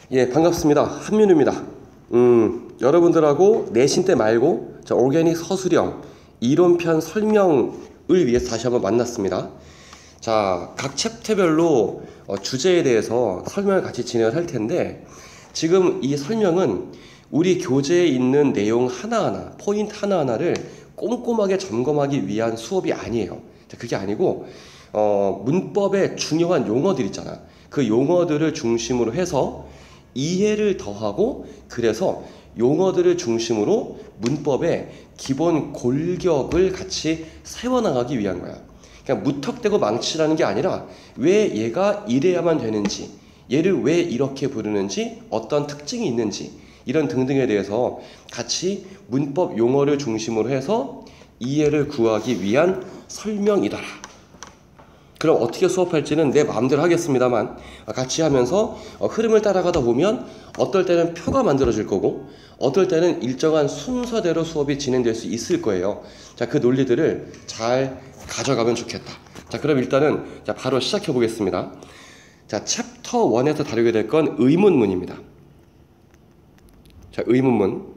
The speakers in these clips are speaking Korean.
예, 반갑습니다. 한민우입니다. 여러분들하고 내신 때 말고 오르가닉 서술형 이론편 설명을 위해서 다시 한번 만났습니다. 자, 각 챕터별로 주제에 대해서 설명을 같이 진행을 할 텐데, 지금 이 설명은 우리 교재에 있는 내용 하나하나, 포인트 하나하나를 꼼꼼하게 점검하기 위한 수업이 아니에요. 그게 아니고 문법의 중요한 용어들 있잖아. 그 용어들을 중심으로 해서 이해를 더하고, 그래서 용어들을 중심으로 문법의 기본 골격을 같이 세워나가기 위한 거야. 그냥 무턱대고 망치라는 게 아니라 왜 얘가 이래야만 되는지, 얘를 왜 이렇게 부르는지, 어떤 특징이 있는지, 이런 등등에 대해서 같이 문법 용어를 중심으로 해서 이해를 구하기 위한 설명이더라. 그럼 어떻게 수업할지는 내 마음대로 하겠습니다만, 같이 하면서 흐름을 따라가다 보면 어떨 때는 표가 만들어질 거고, 어떨 때는 일정한 순서대로 수업이 진행될 수 있을 거예요. 자, 그 논리들을 잘 가져가면 좋겠다. 자, 그럼 일단은 바로 시작해 보겠습니다. 자, 챕터 1에서 다루게 될 건 의문문입니다. 자, 의문문.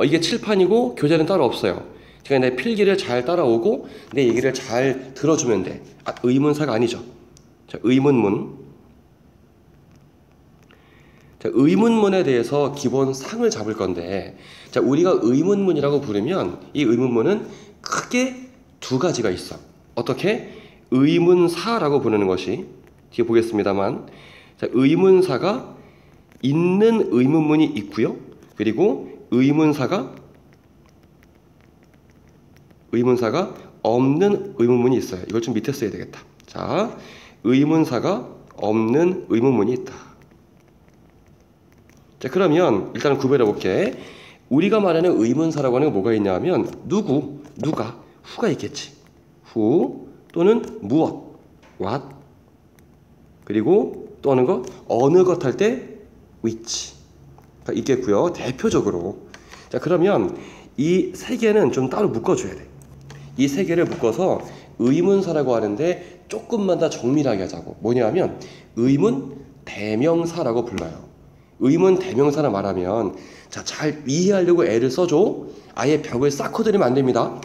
이게 칠판이고 교재는 따로 없어요. 제가 내 필기를 잘 따라오고 내 얘기를 잘 들어주면 돼. 의문사가 아니죠. 자, 의문문. 자, 의문문에 대해서 기본 상을 잡을 건데, 자, 우리가 의문문이라고 부르면 이 의문문은 크게 두 가지가 있어. 어떻게? 의문사라고 부르는 것이, 뒤에 보겠습니다만, 자, 의문사가 있는 의문문이 있고요. 그리고 의문사가 없는 의문문이 있어요. 이걸 좀 밑에 써야 되겠다. 자, 의문사가 없는 의문문이 있다. 자, 그러면 일단 구별해 볼게. 우리가 말하는 의문사라고 하는 게 뭐가 있냐면 누구, 누가, who가 있겠지. who 또는 무엇, what, 그리고 또 하는 거 어느 것 할 때 which 있겠고요. 대표적으로. 자, 그러면 이 세 개는 좀 따로 묶어줘야 돼. 이 세 개를 묶어서 의문사라고 하는데 조금만 더 정밀하게 하자고. 뭐냐면 의문 대명사라고 불러요. 의문 대명사를 말하면, 자, 잘 이해하려고 애를 써줘. 아예 벽을 쌓고 들이면 안 됩니다.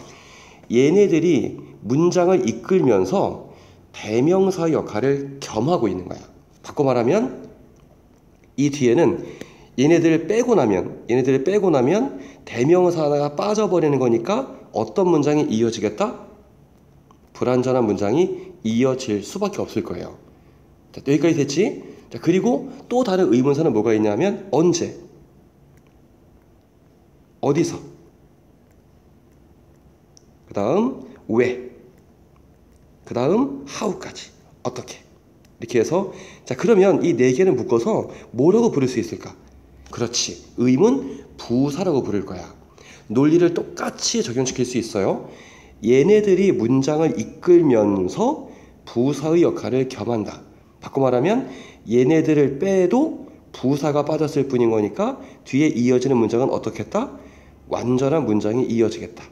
얘네들이 문장을 이끌면서 대명사의 역할을 겸하고 있는 거야. 바꿔 말하면 이 뒤에는 얘네들을 빼고 나면 대명사 하나가 빠져버리는 거니까 어떤 문장이 이어지겠다? 불완전한 문장이 이어질 수밖에 없을 거예요. 자, 여기까지 됐지? 자, 그리고 또 다른 의문사는 뭐가 있냐면 언제, 어디서, 그 다음 왜, 그 다음 how까지, 어떻게, 이렇게 해서, 자, 그러면 이 네 개를 묶어서 뭐라고 부를 수 있을까? 그렇지, 의문 부사라고 부를 거야. 논리를 똑같이 적용시킬 수 있어요. 얘네들이 문장을 이끌면서 부사의 역할을 겸한다. 바꿔 말하면 얘네들을 빼도 부사가 빠졌을 뿐인 거니까 뒤에 이어지는 문장은 어떻겠다? 완전한 문장이 이어지겠다.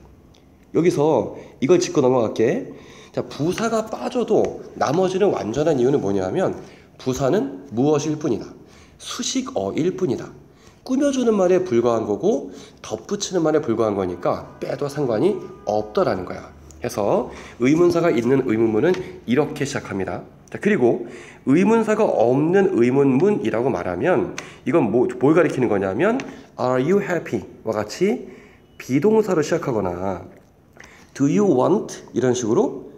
여기서 이걸 짚고 넘어갈게. 자, 부사가 빠져도 나머지는 완전한 이유는 뭐냐면 부사는 무엇일 뿐이다. 수식어일 뿐이다. 꾸며주는 말에 불과한 거고 덧붙이는 말에 불과한 거니까 빼도 상관이 없더라는 거야. 해서 의문사가 있는 의문문은 이렇게 시작합니다. 자, 그리고 의문사가 없는 의문문이라고 말하면 이건 뭘 가리키는 거냐면 Are you happy? 와 같이 비동사로 시작하거나 Do you want? 이런 식으로,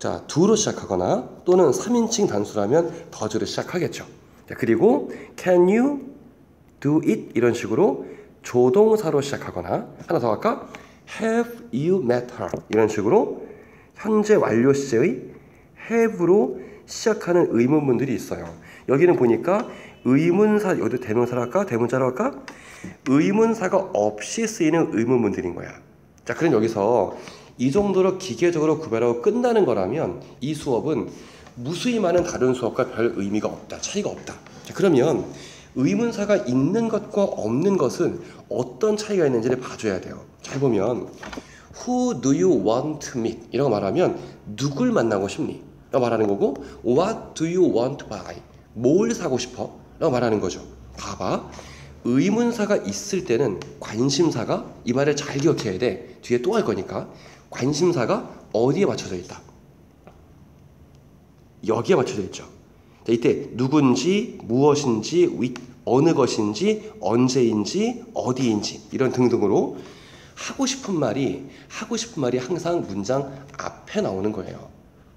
자, do로 시작하거나 또는 3인칭 단수라면 does로 시작하겠죠. 자, 그리고 can you do it? 이런 식으로 조동사로 시작하거나, 하나 더 할까? have you met her? 이런 식으로 현재 완료 시제의 have로 시작하는 의문문들이 있어요. 여기는 보니까 의문사, 여기도 대명사로 할까? 대문자로 할까? 의문사가 없이 쓰이는 의문문들인 거야. 자, 그럼 여기서 이 정도로 기계적으로 구별하고 끝나는 거라면 이 수업은 무수히 많은 다른 수업과 별 의미가 없다, 차이가 없다. 자, 그러면 의문사가 있는 것과 없는 것은 어떤 차이가 있는지를 봐줘야 돼요. 잘 보면 Who do you want to meet? 이라고 말하면 누굴 만나고 싶니? 라고 말하는 거고, What do you want to buy? 뭘 사고 싶어? 라고 말하는 거죠. 봐봐. 의문사가 있을 때는 관심사가, 이 말을 잘 기억해야 돼. 뒤에 또 할 거니까. 관심사가 어디에 맞춰져 있다? 여기에 맞춰져 있죠. 자, 이때 누군지, 무엇인지, 어느 것인지, 언제인지, 어디인지 이런 등등으로 하고 싶은 말이 항상 문장 앞에 나오는 거예요.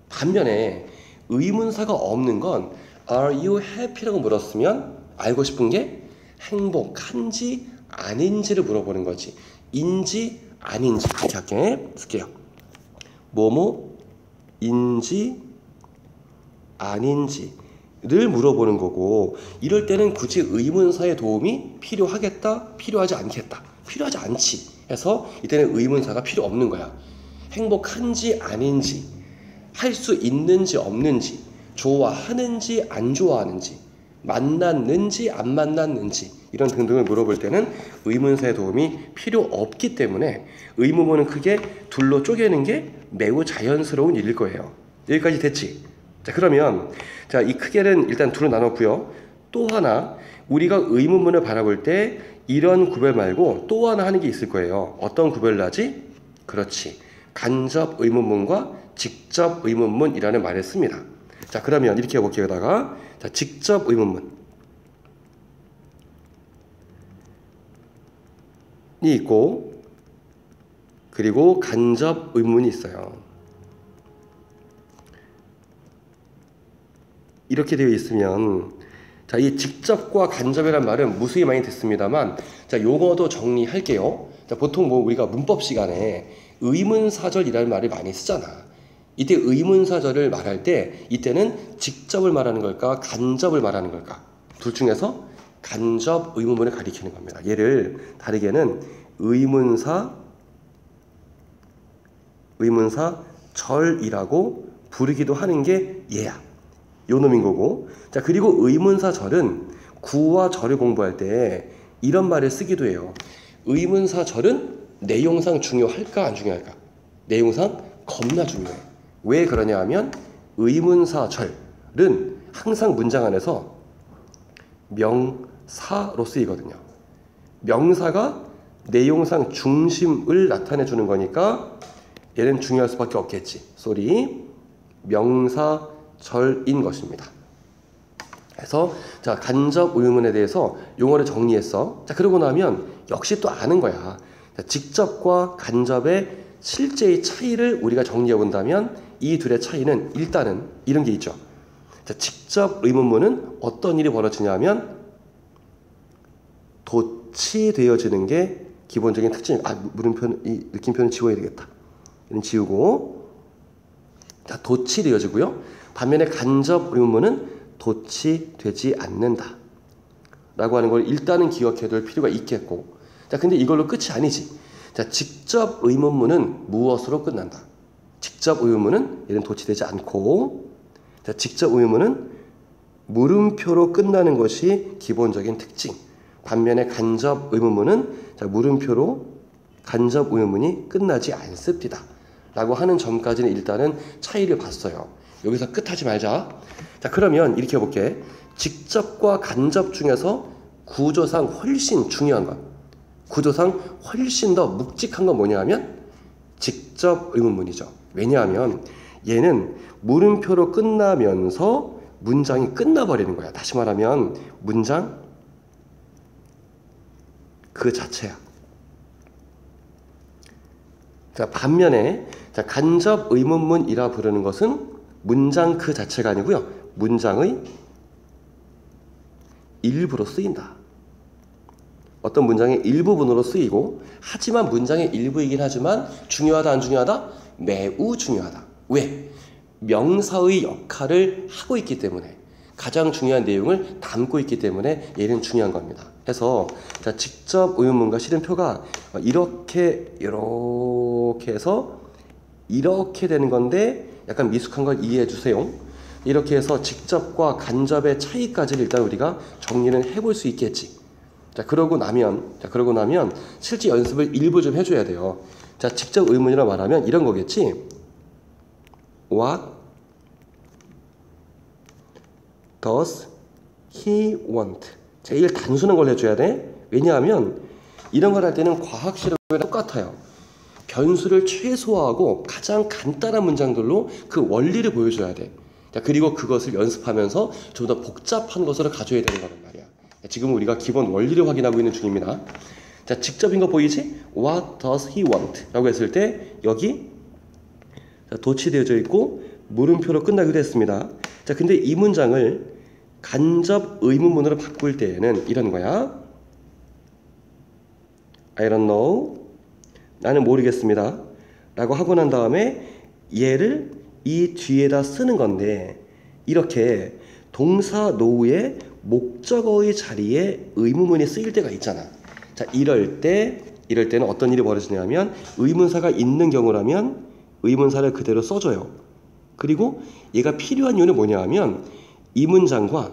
반면에 의문사가 없는 건 Are you happy라고 물었으면 알고 싶은 게 행복한지 아닌지를 물어보는 거지. 인지 아닌지 이렇게 할게. 쓸게요. 뭐뭐인지 아닌지를 물어보는 거고, 이럴 때는 굳이 의문사의 도움이 필요하겠다, 필요하지 않겠다, 필요하지 않지 해서 이때는 의문사가 필요 없는 거야. 행복한지 아닌지, 할 수 있는지 없는지, 좋아하는지 안 좋아하는지, 만났는지 안 만났는지 이런 등등을 물어볼 때는 의문사의 도움이 필요 없기 때문에 의문문은 크게 둘로 쪼개는 게 매우 자연스러운 일일 거예요. 여기까지 됐지? 자, 그러면 자, 이 크게는 일단 둘로 나눴고요. 또 하나 우리가 의문문을 바라볼 때 이런 구별 말고 또 하나 하는 게 있을 거예요. 어떤 구별을 하지? 그렇지. 간접 의문문과 직접 의문문이라는 말을 씁니다. 자, 그러면 이렇게 해볼게요. 여기다가 자, 직접 의문문이 있고 그리고 간접 의문문이 있어요. 이렇게 되어 있으면 자, 이 직접과 간접이라는 말은 무수히 많이 듣습니다만 자, 용어도 정리할게요. 자, 보통 뭐 우리가 문법 시간에 의문사절이라는 말을 많이 쓰잖아. 이때 의문사절을 말할 때 이때는 직접을 말하는 걸까 간접을 말하는 걸까? 둘 중에서 간접 의문문을 가리키는 겁니다. 얘를 다르게는 의문사절이라고 부르기도 하는 게 얘야. 요 놈인 거고. 자, 그리고 의문사절은 구와 절을 공부할 때 이런 말을 쓰기도 해요. 의문사절은 내용상 중요할까 안 중요할까? 내용상 겁나 중요해. 왜 그러냐 하면 의문사절은 항상 문장 안에서 명사로 쓰이거든요. 명사가 내용상 중심을 나타내 주는 거니까 얘는 중요할 수밖에 없겠지. 명사절인 것입니다. 그래서 자, 간접 의문에 대해서 용어를 정리했어. 자, 그러고 나면 역시 또 아는 거야. 자, 직접과 간접의 실제의 차이를 우리가 정리해 본다면 이 둘의 차이는 일단은 이런 게 있죠. 자, 직접 의문문은 어떤 일이 벌어지냐면 도치되어지는 게 기본적인 특징. 물음표 이 느낌표는 지워야 되겠다. 이는 지우고 자, 도치되어지고요. 반면에 간접 의문문은 도치되지 않는다 라고 하는 걸 일단은 기억해 둘 필요가 있겠고, 자, 근데 이걸로 끝이 아니지. 자, 직접 의문문은 무엇으로 끝난다? 직접 의문문은 얘는 도치되지 않고, 자, 직접 의문문은 물음표로 끝나는 것이 기본적인 특징. 반면에 간접 의문문은 자, 물음표로 간접 의문문이 끝나지 않습니다 라고 하는 점까지는 일단은 차이를 봤어요. 여기서 끝하지 말자. 자, 그러면 이렇게 해볼게. 직접과 간접 중에서 구조상 훨씬 중요한 건, 구조상 훨씬 더 묵직한 건 뭐냐 하면 직접 의문문이죠. 왜냐하면 얘는 물음표로 끝나면서 문장이 끝나버리는 거야. 다시 말하면 문장 그 자체야. 자, 반면에 자, 간접 의문문이라 부르는 것은 문장 그 자체가 아니고요. 문장의 일부로 쓰인다. 어떤 문장의 일부분으로 쓰이고, 하지만 문장의 일부이긴 하지만 중요하다 안 중요하다? 매우 중요하다. 왜? 명사의 역할을 하고 있기 때문에, 가장 중요한 내용을 담고 있기 때문에 얘는 중요한 겁니다. 해서 자, 직접 의문문과 실음표가 이렇게 해서 이렇게 되는 건데 약간 미숙한 걸 이해해 주세요. 이렇게 해서 직접과 간접의 차이까지를 일단 우리가 정리는 해볼 수 있겠지. 자, 그러고 나면 실제 연습을 일부 좀 해줘야 돼요. 자, 직접 의문이라고 말하면 이런 거겠지. What does he want. 제일 단순한 걸 해줘야 돼. 왜냐하면 이런 걸 할 때는 과학 실험이랑 똑같아요. 변수를 최소화하고 가장 간단한 문장들로 그 원리를 보여줘야 돼. 자, 그리고 그것을 연습하면서 좀 더 복잡한 것으로 가져야 되는 거란 말이야. 지금 우리가 기본 원리를 확인하고 있는 중입니다. 자, 직접인 거 보이지? What does he want? 라고 했을 때 여기 도치되어져 있고 물음표로 끝나기도 했습니다. 자, 근데 이 문장을 간접 의문문으로 바꿀 때에는 이런 거야. I don't know. 나는 모르겠습니다. 라고 하고 난 다음에 얘를 이 뒤에다 쓰는 건데 이렇게 동사 노우의 목적어의 자리에 의문문이 쓰일 때가 있잖아. 자, 이럴 때는 어떤 일이 벌어지냐면 의문사가 있는 경우라면 의문사를 그대로 써줘요. 그리고 얘가 필요한 이유는 뭐냐 하면 이 문장과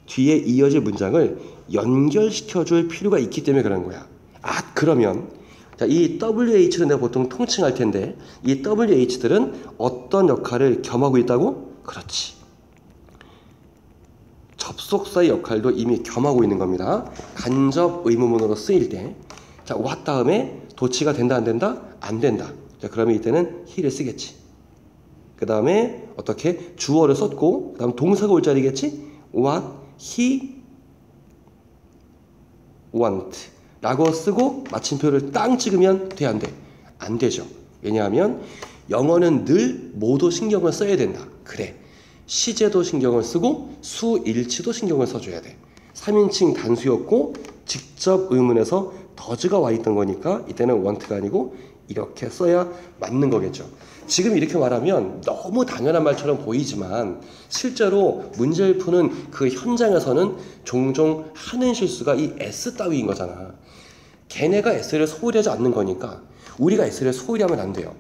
뒤에 이어질 문장을 연결시켜줄 필요가 있기 때문에 그런 거야. 아, 그러면 자, 이 WH를 내가 보통 통칭할 텐데 이 WH들은 어떤 역할을 겸하고 있다고? 그렇지. 접속사의 역할도 이미 겸하고 있는 겁니다. 간접 의문문으로 쓰일 때. 자, what 다음에 도치가 된다 안 된다? 안 된다. 자, 그러면 이때는 he를 쓰겠지. 그 다음에 어떻게? 주어를 썼고 그 다음 동사가 올 자리겠지? What he want 라고 쓰고 마침표를 땅 찍으면 돼, 안 돼? 안 되죠. 왜냐하면 영어는 늘 모두 신경을 써야 된다. 그래. 시제도 신경을 쓰고 수일치도 신경을 써줘야 돼. 3인칭 단수였고 직접 의문에서 더즈가 와 있던 거니까 이때는 want가 아니고 이렇게 써야 맞는 거겠죠. 지금 이렇게 말하면 너무 당연한 말처럼 보이지만 실제로 문제를 푸는 그 현장에서는 종종 하는 실수가 이 S 따위인 거잖아. 걔네가 S를 소홀히 하지 않는 거니까 우리가 S를 소홀히 하면 안 돼요.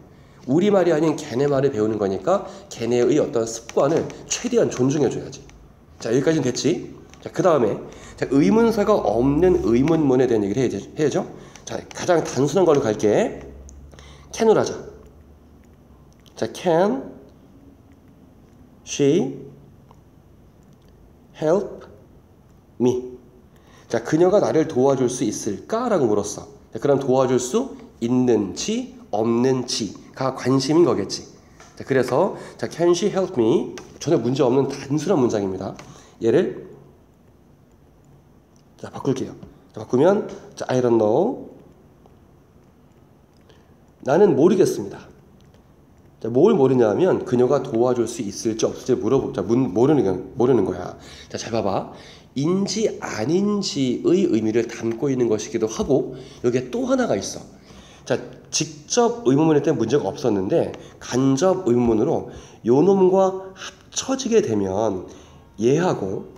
우리말이 아닌 걔네 말을 배우는 거니까 걔네의 어떤 습관을 최대한 존중해줘야지. 자, 여기까지는 됐지? 자, 그 다음에 의문사가 없는 의문문에 대한 얘기를 해야죠. 자, 가장 단순한 걸로 갈게. can으로 하자. 자, can she help me? 자, 그녀가 나를 도와줄 수 있을까? 라고 물었어. 자, 그럼 도와줄 수 있는지 없는지가 관심인 거겠지. 자, 그래서 자, can she help me? 전혀 문제 없는 단순한 문장입니다. 얘를 자, 바꿀게요. 자, 바꾸면 자, I don't know. 나는 모르겠습니다. 자, 뭘 모르냐면 그녀가 도와줄 수 있을지 없을지 모르는 거야. 자, 잘 봐봐. 인지 아닌지의 의미를 담고 있는 것이기도 하고 여기에 또 하나가 있어. 자, 직접 의문문일 때 문제가 없었는데 간접 의문문으로 요 놈과 합쳐지게 되면 얘하고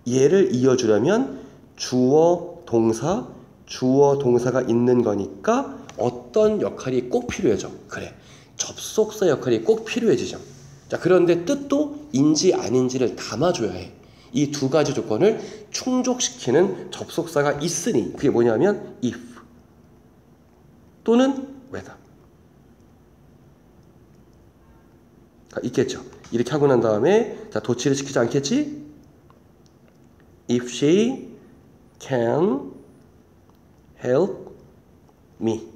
얘를 이어주려면 주어 동사가 있는 거니까 어떤 역할이 꼭 필요해져. 그래, 접속사 역할이 꼭 필요해지죠. 자, 그런데 뜻도 인지 아닌지를 담아줘야 해. 이 두 가지 조건을 충족시키는 접속사가 있으니 그게 뭐냐면 if 또는 whether 있겠죠. 이렇게 하고 난 다음에 자, 도치를 시키지 않겠지? If she can help me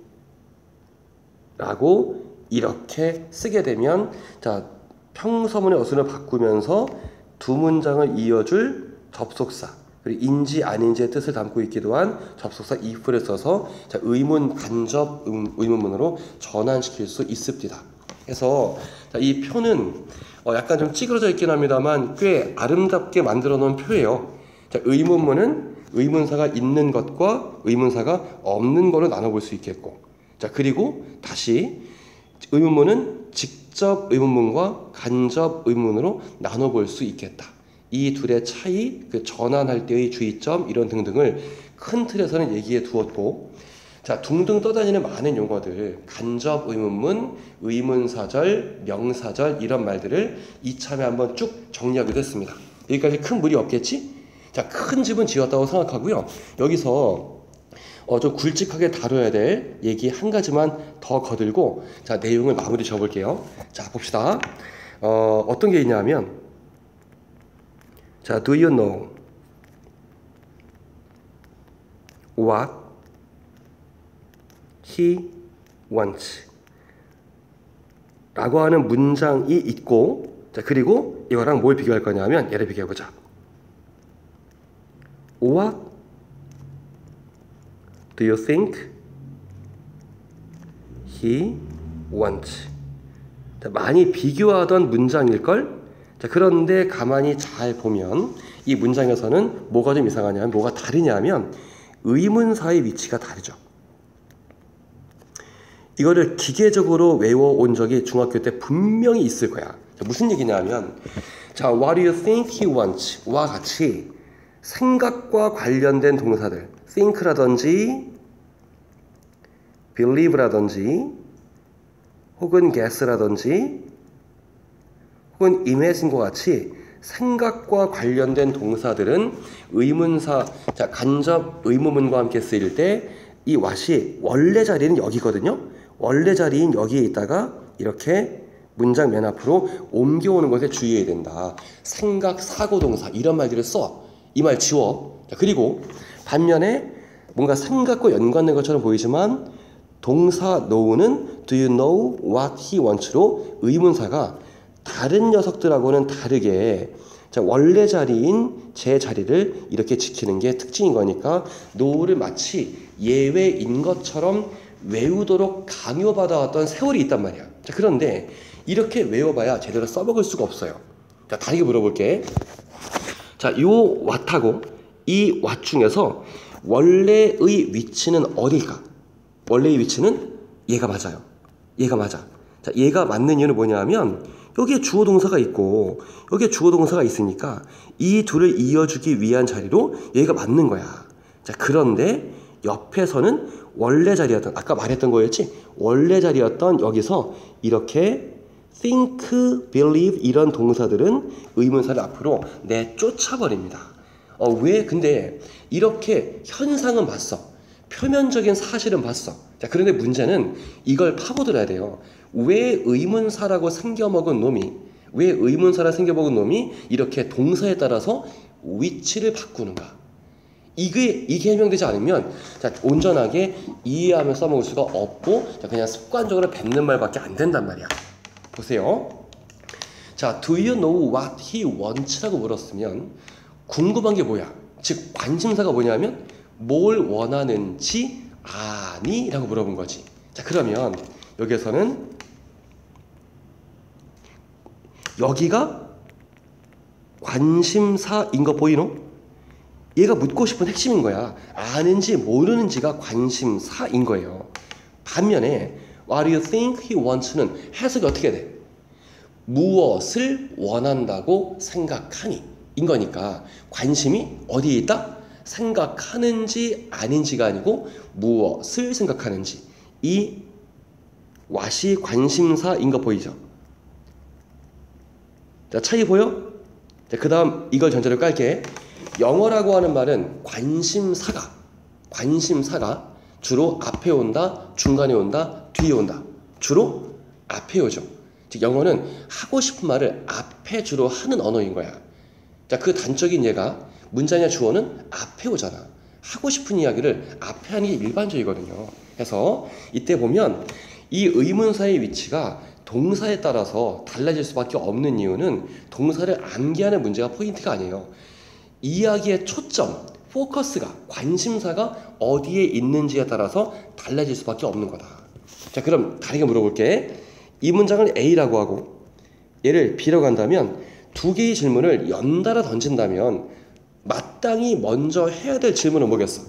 라고 이렇게 쓰게 되면 자, 평서문의 어순을 바꾸면서 두 문장을 이어줄 접속사 그리고 인지 아닌지의 뜻을 담고 있기도 한 접속사 if를 써서 자, 의문 간접 의문문으로 전환시킬 수 있습니다. 그래서 자, 이 표는 약간 좀 찌그러져 있긴 합니다만 꽤 아름답게 만들어 놓은 표예요. 자, 의문문은 의문사가 있는 것과 의문사가 없는 걸로 나눠볼 수 있겠고 자, 그리고 다시 의문문은 직접 의문문과 간접 의문문으로 나눠볼 수 있겠다. 이 둘의 차이, 그 전환할 때의 주의점 이런 등등을 큰 틀에서는 얘기해 두었고 자, 둥둥 떠다니는 많은 용어들 간접 의문문, 의문사절, 명사절 이런 말들을 이참에 한번 쭉 정리하기도 했습니다. 여기까지 큰 무리 없겠지? 자, 큰 집은 지었다고 생각하고요. 여기서 좀 굵직하게 다뤄야 될 얘기 한 가지만 더 거들고 자, 내용을 마무리 지어볼게요. 자, 봅시다. 어떤 게 있냐면 자, do you know? what he wants 라고 하는 문장이 있고, 자, 그리고 이거랑 뭘 비교할 거냐면 얘를 비교해보자. What do you think he wants? 자, 많이 비교하던 문장일걸? 자, 그런데 가만히 잘 보면 이 문장에서는 뭐가 좀 이상하냐면, 뭐가 다르냐면 의문사의 위치가 다르죠. 이거를 기계적으로 외워온 적이 중학교 때 분명히 있을 거야. 자, 무슨 얘기냐면, 자, what do you think he wants? 와 같이 생각과 관련된 동사들, think라든지 believe라든지 혹은 guess라든지 혹은 imagine과 같이 생각과 관련된 동사들은 의문사, 자, 간접 의문문과 함께 쓰일 때 이 what이 원래 자리는 여기거든요. 원래 자리인 여기에 있다가 이렇게 문장 맨 앞으로 옮겨오는 것에 주의해야 된다. 생각, 사고, 동사 이런 말들을 써. 이 말 지워. 자, 그리고 반면에 뭔가 생각과 연관된 것처럼 보이지만 동사 know는 do you know what he wants로 의문사가 다른 녀석들하고는 다르게, 자, 원래 자리인 제 자리를 이렇게 지키는 게 특징인 거니까 know를 마치 예외인 것처럼 외우도록 강요받아왔던 세월이 있단 말이야. 자, 그런데 이렇게 외워봐야 제대로 써먹을 수가 없어요. 자, 다르게 물어볼게. 자, 요 what하고 이 what 중에서 원래의 위치는 어딜까? 원래의 위치는 얘가 맞아요. 얘가 맞아. 자, 얘가 맞는 이유는 뭐냐면 여기에 주어 동사가 있고 여기에 주어 동사가 있으니까 이 둘을 이어주기 위한 자리로 얘가 맞는 거야. 자, 그런데 옆에서는 원래 자리였던, 아까 말했던 거였지? 원래 자리였던 여기서 이렇게 think, believe 이런 동사들은 의문사를 앞으로 내쫓아버립니다. 왜? 근데 이렇게 현상은 봤어. 표면적인 사실은 봤어. 자, 그런데 문제는 이걸 파고들어야 돼요. 왜 의문사라고 생겨먹은 놈이, 왜 의문사라 생겨먹은 놈이 이렇게 동사에 따라서 위치를 바꾸는가? 이게 해명되지 않으면, 자, 온전하게 이해하며 써먹을 수가 없고, 자, 그냥 습관적으로 뱉는 말밖에 안 된단 말이야. 보세요. 자, do you know what he wants라고 물었으면 궁금한 게 뭐야? 즉 관심사가 뭐냐면 뭘 원하는지 아니? 라고 물어본 거지. 자, 그러면 여기에서는 여기가 관심사인 거 보이노? 얘가 묻고 싶은 핵심인 거야. 아는지 모르는지가 관심사인 거예요. 반면에 What do you think he wants는 해석이 어떻게 돼? 무엇을 원한다고 생각하니? 인 거니까 관심이 어디에 있다? 생각하는지 아닌지가 아니고 무엇을 생각하는지. 이 what이 관심사인 거 보이죠? 자, 차이 보여? 자, 그 다음 이걸 전제로 깔게. 영어라고 하는 말은 관심사가 주로 앞에 온다, 중간에 온다, 뒤에 온다. 주로 앞에 오죠. 즉 영어는 하고 싶은 말을 앞에 주로 하는 언어인 거야. 자, 그 단적인 예가 문장의 주어는 앞에 오잖아. 하고 싶은 이야기를 앞에 하는 게 일반적이거든요. 그래서 이때 보면 이 의문사의 위치가 동사에 따라서 달라질 수밖에 없는 이유는 동사를 암기하는 문제가 포인트가 아니에요. 이야기의 초점, 포커스가, 관심사가 어디에 있는지에 따라서 달라질 수밖에 없는 거다. 자, 그럼 다르게 물어볼게. 이 문장을 A라고 하고 얘를 B라고 한다면 두 개의 질문을 연달아 던진다면 마땅히 먼저 해야 될 질문은 뭐겠어?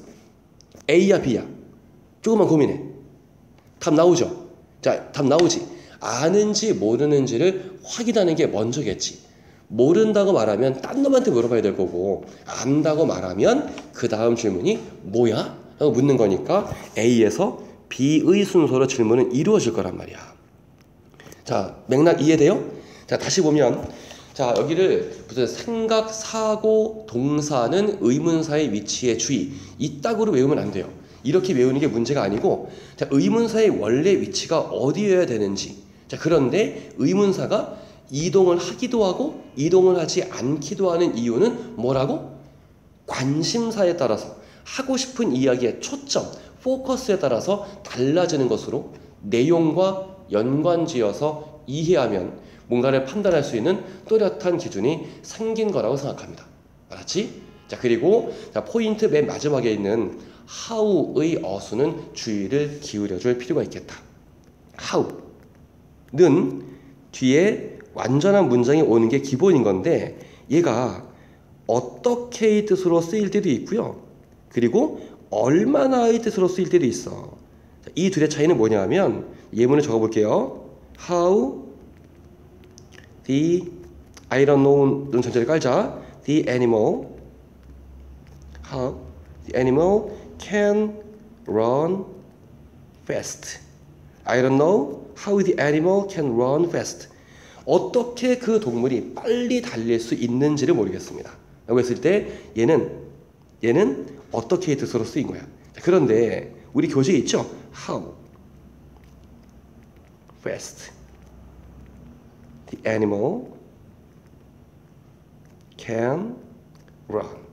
A야 B야? 조금만 고민해. 답 나오죠? 자, 답 나오지? 아는지 모르는지를 확인하는 게 먼저겠지. 모른다고 말하면 딴 놈한테 물어봐야 될 거고, 안다고 말하면 그 다음 질문이 뭐야? 라고 묻는 거니까 A에서 B의 순서로 질문은 이루어질 거란 말이야. 자, 맥락 이해돼요? 자, 다시 보면, 자, 여기를 무슨 생각, 사고, 동사는 의문사의 위치에 주의, 이 딱으로 외우면 안 돼요. 이렇게 외우는 게 문제가 아니고, 자, 의문사의 원래 위치가 어디여야 되는지. 자, 그런데 의문사가 이동을 하기도 하고 이동을 하지 않기도 하는 이유는 뭐라고? 관심사에 따라서, 하고 싶은 이야기의 초점, 포커스에 따라서 달라지는 것으로 내용과 연관지어서 이해하면 뭔가를 판단할 수 있는 또렷한 기준이 생긴 거라고 생각합니다. 알았지? 자, 그리고 자, 포인트 맨 마지막에 있는 how의 어수는 주의를 기울여 줄 필요가 있겠다. how는 뒤에 완전한 문장이 오는 게 기본인 건데 얘가 어떻게의 뜻으로 쓰일 때도 있고요. 그리고 얼마나의 뜻으로 쓰일 때도 있어. 자, 이 둘의 차이는 뭐냐 하면 예문을 적어볼게요. How the I don't know는 전체를 깔자. The animal How the animal can run fast. I don't know how the animal can run fast. 어떻게 그 동물이 빨리 달릴 수 있는지를 모르겠습니다. 라고 했을 때 얘는 어떻게의 뜻으로 쓰인 거야. 자, 그런데 우리 교재에 있죠? How fast the animal can run.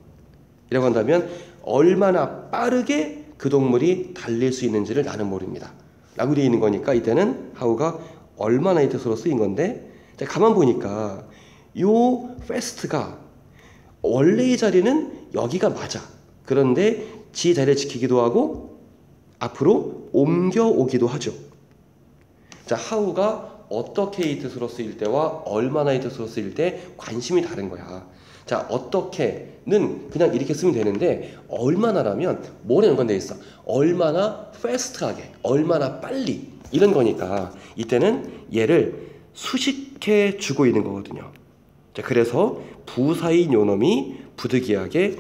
이라고 한다면 얼마나 빠르게 그 동물이 달릴 수 있는지를 나는 모릅니다. 라고 되어 있는 거니까 이때는 how가 얼마나의 뜻으로 쓰인 건데 자, 가만 보니까 요 fast가 원래의 자리는 여기가 맞아. 그런데 지 자리를 지키기도 하고 앞으로 옮겨오기도 하죠. 자, how가 어떻게의 뜻으로 쓰일 때와 얼마나의 뜻으로 쓰일 때 관심이 다른 거야. 자, 어떻게는 그냥 이렇게 쓰면 되는데 얼마나라면 뭐에 연관되어 있어? 얼마나 fast하게, 얼마나 빨리 이런 거니까 이때는 얘를 수식해 주고 있는 거거든요. 자, 그래서 부사인 요놈이 부득이하게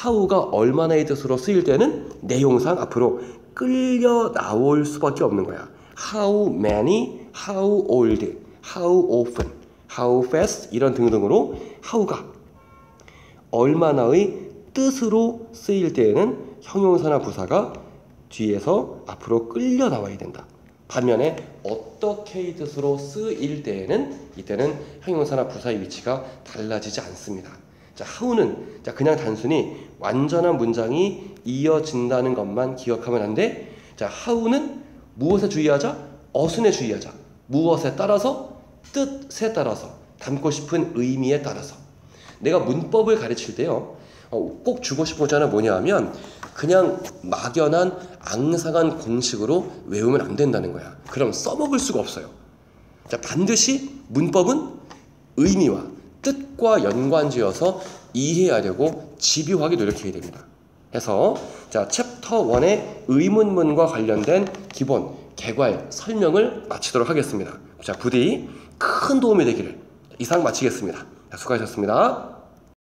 how가 얼마나의 뜻으로 쓰일 때는 내용상 앞으로 끌려 나올 수밖에 없는 거야. How many, how old, how often, how fast 이런 등등으로 how가 얼마나의 뜻으로 쓰일 때에는 형용사나 부사가 뒤에서 앞으로 끌려 나와야 된다. 반면에 어떻게의 뜻으로 쓰일 때에는 이때는 형용사나 부사의 위치가 달라지지 않습니다. 자, how는 자, 그냥 단순히 완전한 문장이 이어진다는 것만 기억하면 안 돼. 자, how는 무엇에 주의하자? 어순에 주의하자. 무엇에 따라서? 뜻에 따라서. 담고 싶은 의미에 따라서. 내가 문법을 가르칠 때요. 꼭 주고 싶은 거잖아 뭐냐 하면 그냥 막연한 앙상한 공식으로 외우면 안 된다는 거야. 그럼 써먹을 수가 없어요. 자, 반드시 문법은 의미와 뜻과 연관지어서 이해하려고 집요하게 노력해야 됩니다. 그래서 자, 챕터 1의 의문문과 관련된 기본 개괄 설명을 마치도록 하겠습니다. 자, 부디 큰 도움이 되기를 이상 마치겠습니다. 수고하셨습니다.